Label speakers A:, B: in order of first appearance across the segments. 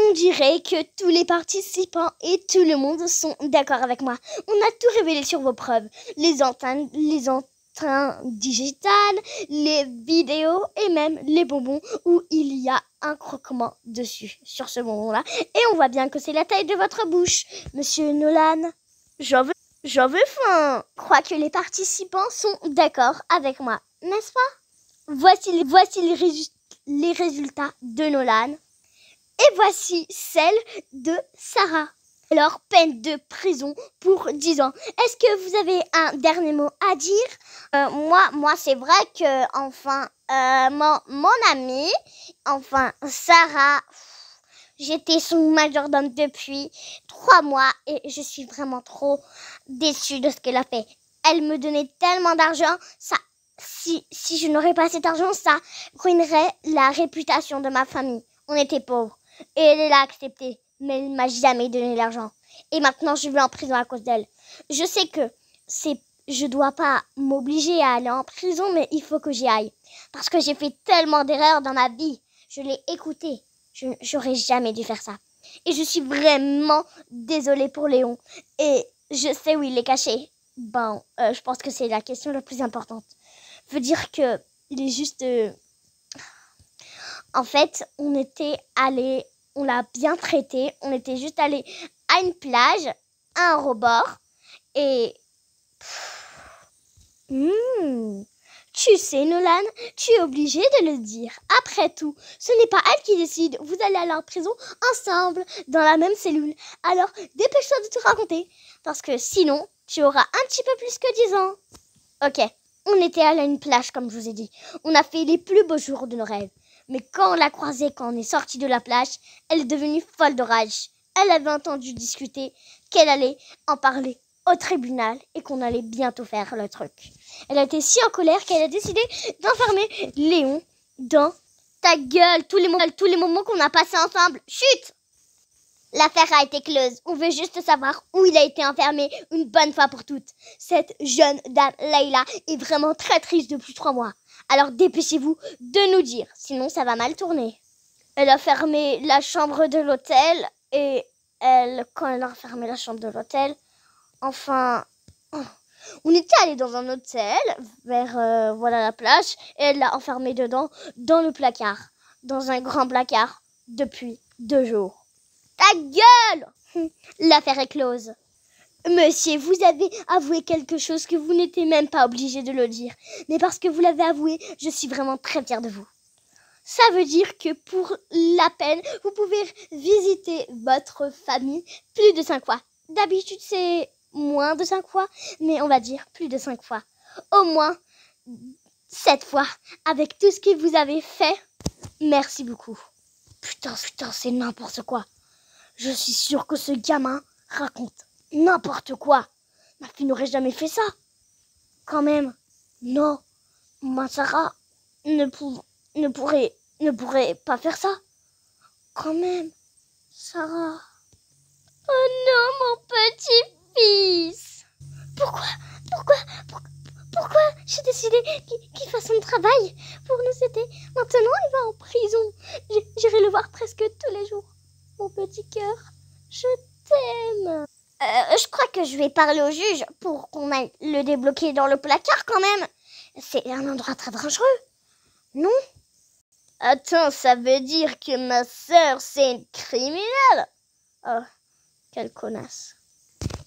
A: On dirait que tous les participants et tout le monde sont d'accord avec moi. On a tout révélé sur vos preuves. Les empreintes digitales, les vidéos et même les bonbons où il y a un croquement dessus sur ce bonbon-là. Et on voit bien que c'est la taille de votre bouche. Monsieur Nolan, j'en veux faim. Je crois que les participants sont d'accord avec moi, n'est-ce pas? Voici les résultats de Nolan. Et voici celle de Sarah. Alors, peine de prison pour 10 ans. Est-ce que vous avez un dernier mot à dire? Moi, c'est vrai que, mon amie, Sarah, j'étais son majordome depuis 3 mois et je suis vraiment trop déçue de ce qu'elle a fait. Elle me donnait tellement d'argent, si je n'aurais pas cet argent, ça ruinerait la réputation de ma famille. On était pauvres. Et elle l'a accepté, mais elle ne m'a jamais donné l'argent. Et maintenant, je vais en prison à cause d'elle. Je sais que je dois pas m'obliger à aller en prison, mais il faut que j'y aille. Parce que j'ai fait tellement d'erreurs dans ma vie. Je l'ai écouté. J'aurais jamais dû faire ça. Et je suis vraiment désolée pour Léon. Et je sais où il est caché. Je pense que c'est la question la plus importante. Veut dire que il est juste... En fait, on l'a bien traité. On était juste allé à une plage, à un rebord. Et... Tu sais, Nolan, tu es obligé de le dire. Après tout, ce n'est pas elle qui décide. Vous allez aller en prison ensemble, dans la même cellule. Alors, dépêche-toi de te raconter. Parce que sinon, tu auras un petit peu plus que 10 ans. Ok, on était allé à une plage, comme je vous ai dit. On a fait les plus beaux jours de nos rêves. Mais quand on l'a croisée, quand on est sorti de la plage, elle est devenue folle de rage. Elle avait entendu discuter qu'elle allait en parler au tribunal et qu'on allait bientôt faire le truc. Elle a été si en colère qu'elle a décidé d'enfermer Léon dans ta gueule, tous les moments qu'on a passés ensemble. Chut! L'affaire a été close. On veut juste savoir où il a été enfermé une bonne fois pour toutes. Cette jeune dame, Leila, est vraiment très triste depuis 3 mois. Alors dépêchez-vous de nous dire, sinon ça va mal tourner. Elle a fermé la chambre de l'hôtel et quand elle a fermé la chambre de l'hôtel, on était allé dans un hôtel vers la plage et elle l'a enfermé dedans, dans le placard, dans un grand placard depuis 2 jours. Ta gueule! L'affaire est close. Monsieur, vous avez avoué quelque chose que vous n'étiez même pas obligé de le dire. Mais parce que vous l'avez avoué, je suis vraiment très fière de vous. Ça veut dire que pour la peine, vous pouvez visiter votre famille plus de 5 fois. D'habitude, c'est moins de 5 fois, mais on va dire plus de 5 fois. Au moins 7 fois, avec tout ce que vous avez fait. Merci beaucoup. Putain, c'est n'importe quoi. Je suis sûre que ce gamin raconte n'importe quoi. Ma fille n'aurait jamais fait ça. Quand même. Non. Ma Sarah ne pourrait pas faire ça. Quand même. Sarah. Oh non, mon petit-fils. Pourquoi j'ai décidé qu'il fasse son travail pour nous aider. Maintenant, il va en prison. J'irai le voir presque tous les jours. Mon petit cœur, je t'aime. Je crois que je vais parler au juge pour qu'on aille le débloquer dans le placard quand même. C'est un endroit très dangereux, non? Attends, ça veut dire que ma sœur, c'est une criminelle? Oh, quelle connasse.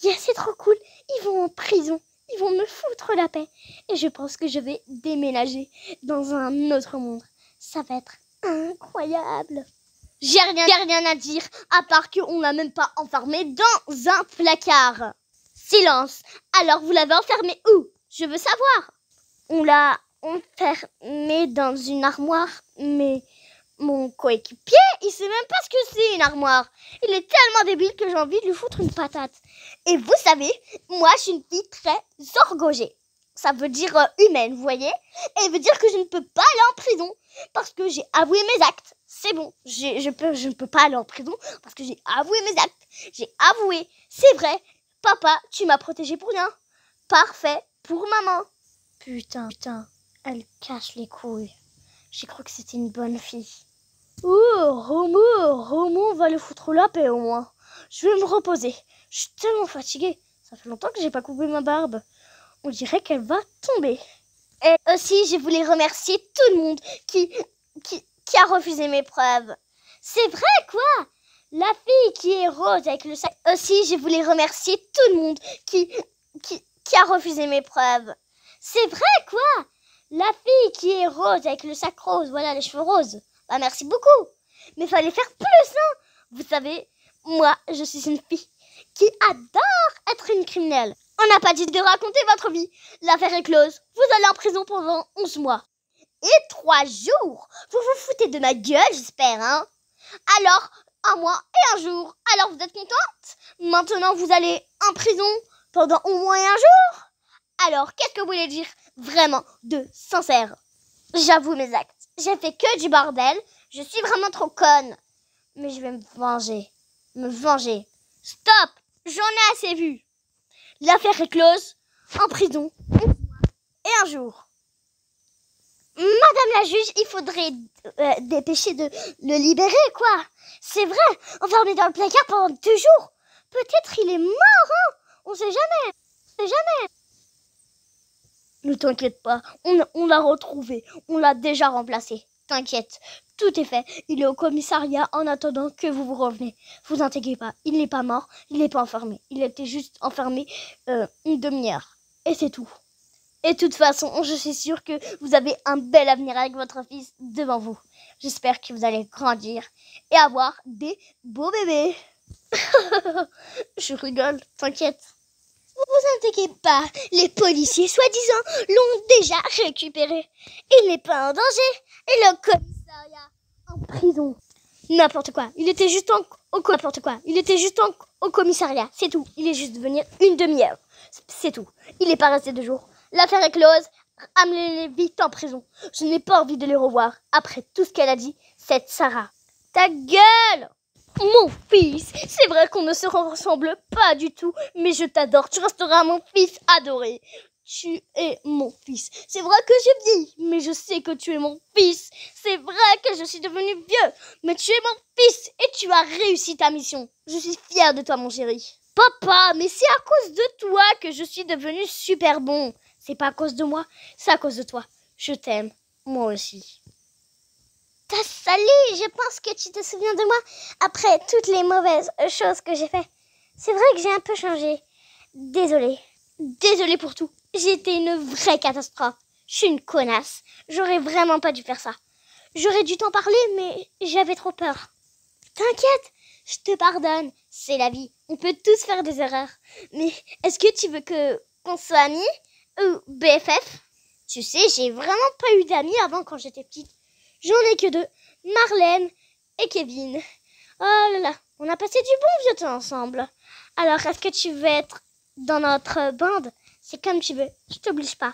A: Yeah, c'est trop cool. Ils vont en prison. Ils vont me foutre la paix. Et je pense que je vais déménager dans un autre monde. Ça va être incroyable. J'ai rien à dire, à part qu'on l'a même pas enfermé dans un placard. Silence. Alors, vous l'avez enfermé où? Je veux savoir. On l'a enfermé dans une armoire, mais mon coéquipier, il sait même pas ce que c'est une armoire. Il est tellement débile que j'ai envie de lui foutre une patate. Et vous savez, moi, je suis une fille très orgueilleuse. Ça veut dire humaine, vous voyez? Et ça veut dire que je ne peux pas aller en prison parce que j'ai avoué mes actes. C'est bon, je ne peux pas aller en prison parce que j'ai avoué mes actes. J'ai avoué, c'est vrai. Papa, tu m'as protégée pour rien. Parfait pour maman. Putain, elle cache les couilles. J'ai cru que c'était une bonne fille. Oh, Romo va le foutre la paix au moins. Je vais me reposer. Je suis tellement fatiguée. Ça fait longtemps que j'ai pas coupé ma barbe. On dirait qu'elle va tomber. Et aussi, je voulais remercier tout le monde qui a refusé mes preuves. C'est vrai, quoi? La fille qui est rose avec le sac. Aussi, je voulais remercier tout le monde qui a refusé mes preuves. C'est vrai, quoi? La fille qui est rose avec le sac rose, voilà, les cheveux roses. Bah, merci beaucoup. Mais fallait faire plus, hein. Vous savez, moi, je suis une fille qui adore être une criminelle. On n'a pas dit de raconter votre vie. L'affaire est close. Vous allez en prison pendant 11 mois. Et 3 jours. Vous vous foutez de ma gueule, j'espère, hein? Alors, un mois et un jour. Alors, vous êtes contente? Maintenant, vous allez en prison pendant au moins un jour? Alors, qu'est-ce que vous voulez dire vraiment de sincère? J'avoue mes actes. J'ai fait que du bordel. Je suis vraiment trop conne. Mais je vais me venger. Me venger. Stop! J'en ai assez vu. L'affaire est close. En prison. Et un jour. Madame la juge, il faudrait dépêcher de le libérer, quoi. C'est vrai, enfermé dans le placard pendant 2 jours. Peut-être il est mort, hein. On sait jamais. On sait jamais. Ne t'inquiète pas, on l'a retrouvé. On l'a déjà remplacé. T'inquiète, tout est fait. Il est au commissariat en attendant que vous revenez. Vous inquiétez pas, il n'est pas mort, il n'est pas enfermé. Il était juste enfermé une demi-heure. Et c'est tout. Et de toute façon, je suis sûre que vous avez un bel avenir avec votre fils devant vous. J'espère que vous allez grandir et avoir des beaux bébés. Je rigole, t'inquiète. Vous inquiétez pas, les policiers soi-disant l'ont déjà récupéré. Il n'est pas en danger et le commissariat en prison. N'importe quoi, il était juste au commissariat, c'est tout. Il est juste venu une demi-heure, c'est tout. Il n'est pas resté 2 jours. L'affaire est close, amenez-les vite en prison. Je n'ai pas envie de les revoir après tout ce qu'elle a dit, cette Sarah. Ta gueule! Mon fils, c'est vrai qu'on ne se ressemble pas du tout, mais je t'adore, tu resteras mon fils adoré. Tu es mon fils. C'est vrai que j'ai vieilli, mais je sais que tu es mon fils. C'est vrai que je suis devenue vieux, mais tu es mon fils et tu as réussi ta mission. Je suis fière de toi, mon chéri. Papa, mais c'est à cause de toi que je suis devenu super bon. C'est pas à cause de moi, c'est à cause de toi. Je t'aime, moi aussi. Salut, je pense que tu te souviens de moi après toutes les mauvaises choses que j'ai faites. C'est vrai que j'ai un peu changé. Désolée. Désolée pour tout. J'ai été une vraie catastrophe. Je suis une connasse. J'aurais vraiment pas dû faire ça. J'aurais dû t'en parler, mais j'avais trop peur. T'inquiète, je te pardonne. C'est la vie. On peut tous faire des erreurs. Mais est-ce que tu veux qu'on soit amis ou BFF? Tu sais, j'ai vraiment pas eu d'amis avant quand j'étais petite. J'en ai que 2, Marlène et Kevin. Oh là là, on a passé du bon vieux temps ensemble. Alors, est-ce que tu veux être dans notre bande? C'est comme tu veux, je t'oblige pas.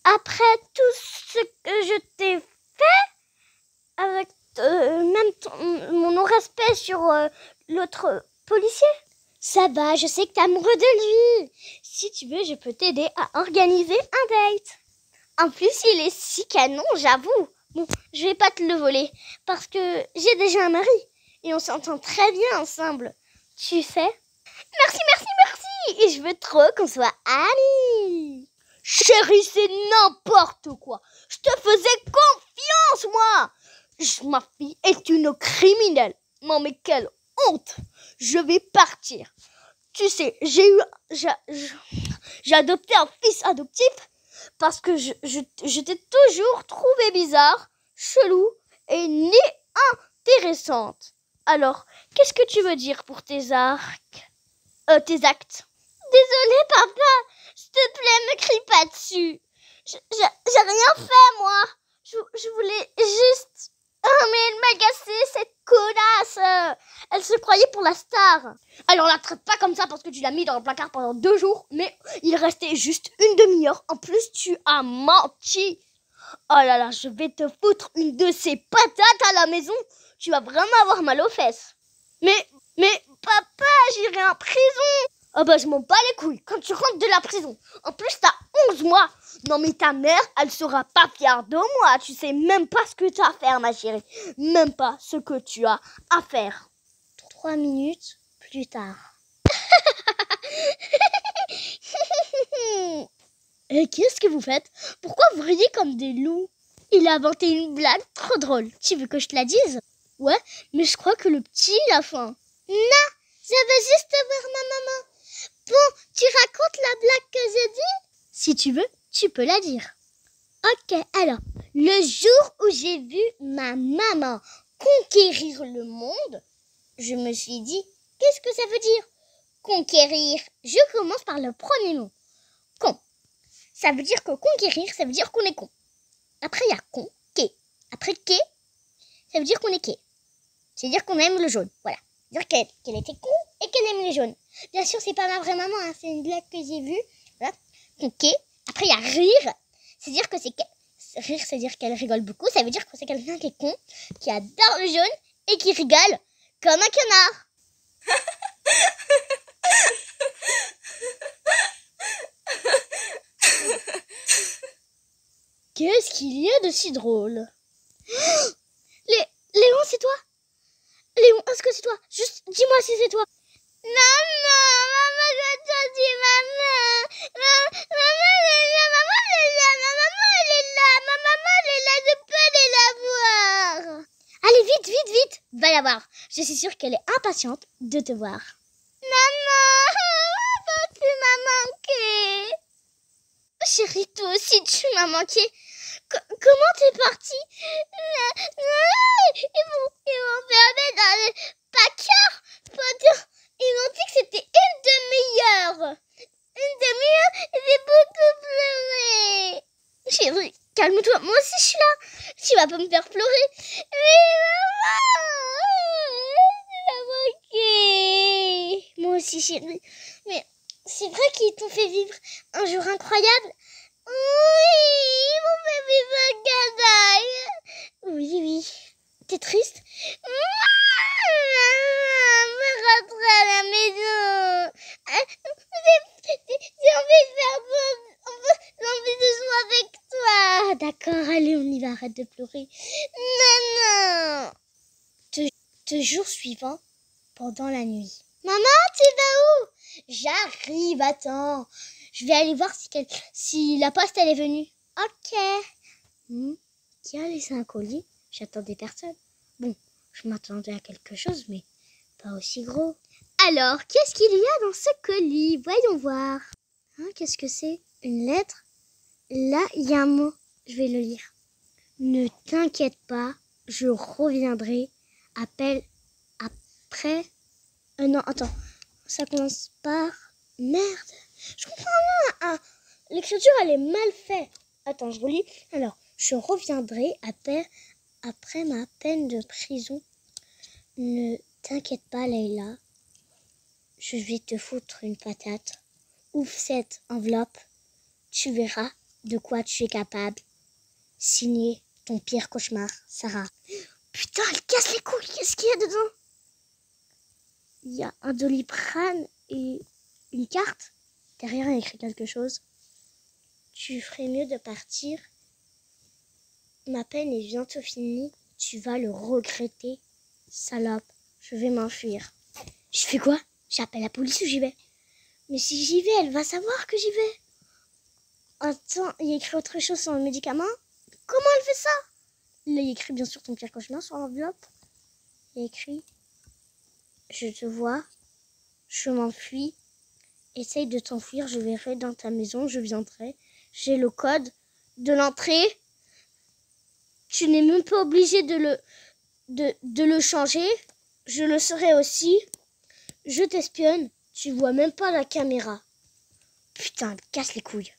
A: Après tout ce que je t'ai fait, avec même mon non-respect sur l'autre policier, ça va, je sais que t'es amoureux de lui. Si tu veux, je peux t'aider à organiser un date. En plus, il est si canon, j'avoue. Bon, je vais pas te le voler, parce que j'ai déjà un mari, et on s'entend très bien ensemble. Tu sais? Merci, merci, merci! Et je veux trop qu'on soit amis! Chérie, c'est n'importe quoi! Je te faisais confiance, moi! Ma fille est une criminelle. Non, mais quelle honte! Je vais partir. Tu sais, j'ai adopté un fils adoptif, parce que je t'ai toujours trouvé bizarre, chelou et intéressante. Alors, qu'est-ce que tu veux dire pour tes actes? Désolée, papa. S'il te plaît, me crie pas dessus. J'ai rien fait, moi. Je voulais juste... Oh, mais elle m'a gassé, cette connasse. Elle se croyait pour la star. Alors, la traite pas comme ça parce que tu l'as mis dans le placard pendant 2 jours, mais il restait juste une demi-heure. En plus, tu as menti. Oh là là, je vais te foutre une de ces patates à la maison. Tu vas vraiment avoir mal aux fesses. Mais, papa, j'irai en prison. Ah bah je m'en bats les couilles quand tu rentres de la prison. En plus t'as 11 mois. Non mais ta mère, elle sera pas fière de moi. Tu sais même pas ce que tu as à faire ma chérie. Même pas ce que tu as à faire. 3 minutes plus tard. Et qu'est-ce que vous faites? Pourquoi vous riez comme des loups? Il a inventé une blague trop drôle. Tu veux que je te la dise? Ouais, mais je crois que le petit il a faim. Non, je veux juste voir ma maman. Bon, tu racontes la blague que j'ai dit? Si tu veux, tu peux la dire. Ok, alors, le jour où j'ai vu ma maman conquérir le monde, je me suis dit, qu'est-ce que ça veut dire? Conquérir. Je commence par le premier mot. Con. Ça veut dire que conquérir, ça veut dire qu'on est con. Après, il y a con, quai. Après, quai, ça veut dire qu'on est quai. C'est-à-dire qu'on aime le jaune. Voilà. C'est-à-dire qu'elle était con et qu'elle aime les jaunes. Bien sûr, c'est pas ma vraie maman, hein. C'est une blague que j'ai vue. Voilà. Ok. Après, il y a rire. C'est-à-dire que rire, c'est-à-dire qu'elle rigole beaucoup. Ça veut dire que c'est quelqu'un qui est con, qui adore le jaune et qui rigole comme un canard. Qu'est-ce qu'il y a de si drôle? Léon, c'est toi? Léon, est-ce que c'est toi? Juste dis-moi si c'est toi. Maman, je te dis, maman, elle est là, je peux aller la voir. Allez, vite, vite, vite, va la voir. Je suis sûre qu'elle est impatiente de te voir. Maman, tu m'as manqué. Chérie, toi aussi, tu m'as manqué. Comment t'es partie? Ils m'ont fermé dans le placard. Ils m'ont dit que c'était une demi-heure. Une demi-heure, j'ai beaucoup pleuré. Chérie, calme-toi. Moi aussi, je suis là. Tu vas pas me faire pleurer. Mais maman, tu m'as manqué. Moi aussi, chérie. Mais c'est vrai qu'ils t'ont fait vivre un jour incroyable. Oui, ils m'ont fait vivre un gadaille. Oui, oui. T'es triste? Me rentrer à la maison. J'ai envie de jouer avec toi. D'accord, allez, on y va, arrête de pleurer. Non. Le jour suivant, pendant la nuit. Maman, tu vas où? J'arrive, attends. Je vais aller voir si la poste elle est venue. Ok. Qui a laissé un colis? J'attendais personne. Bon, je m'attendais à quelque chose, mais pas aussi gros. Alors, qu'est-ce qu'il y a dans ce colis? Voyons voir. Hein, qu'est-ce que c'est? Une lettre? Là, il y a un mot. Je vais le lire. Ne t'inquiète pas, je reviendrai. Appelle après. Non, attends. Ça commence par... Merde. Je comprends rien. L'écriture, elle est mal faite. Attends, je relis. Alors, je reviendrai après ma peine de prison. Ne t'inquiète pas, Leïla. Je vais te foutre une patate. Ouvre cette enveloppe. Tu verras de quoi tu es capable. Signé ton pire cauchemar, Sarah. Putain, elle casse les couilles. Qu'est-ce qu'il y a dedans? Il y a un Doliprane et une carte. Derrière, il y a écrit quelque chose. Tu ferais mieux de partir. Ma peine est bientôt finie. Tu vas le regretter, salope. Je vais m'enfuir. Je fais quoi? J'appelle la police ou j'y vais? Mais si j'y vais, elle va savoir que j'y vais. Attends, il y a écrit autre chose sur le médicament? Comment elle fait ça? Là, il y a écrit bien sûr ton pire cauchemar sur l'enveloppe. Il y a écrit: je te vois, je m'enfuis. Essaye de t'enfuir, je verrai dans ta maison, je viendrai. J'ai le code de l'entrée. Tu n'es même pas obligé de le changer. Je le serai aussi. Je t'espionne. Tu vois même pas la caméra. Putain, elle casse les couilles.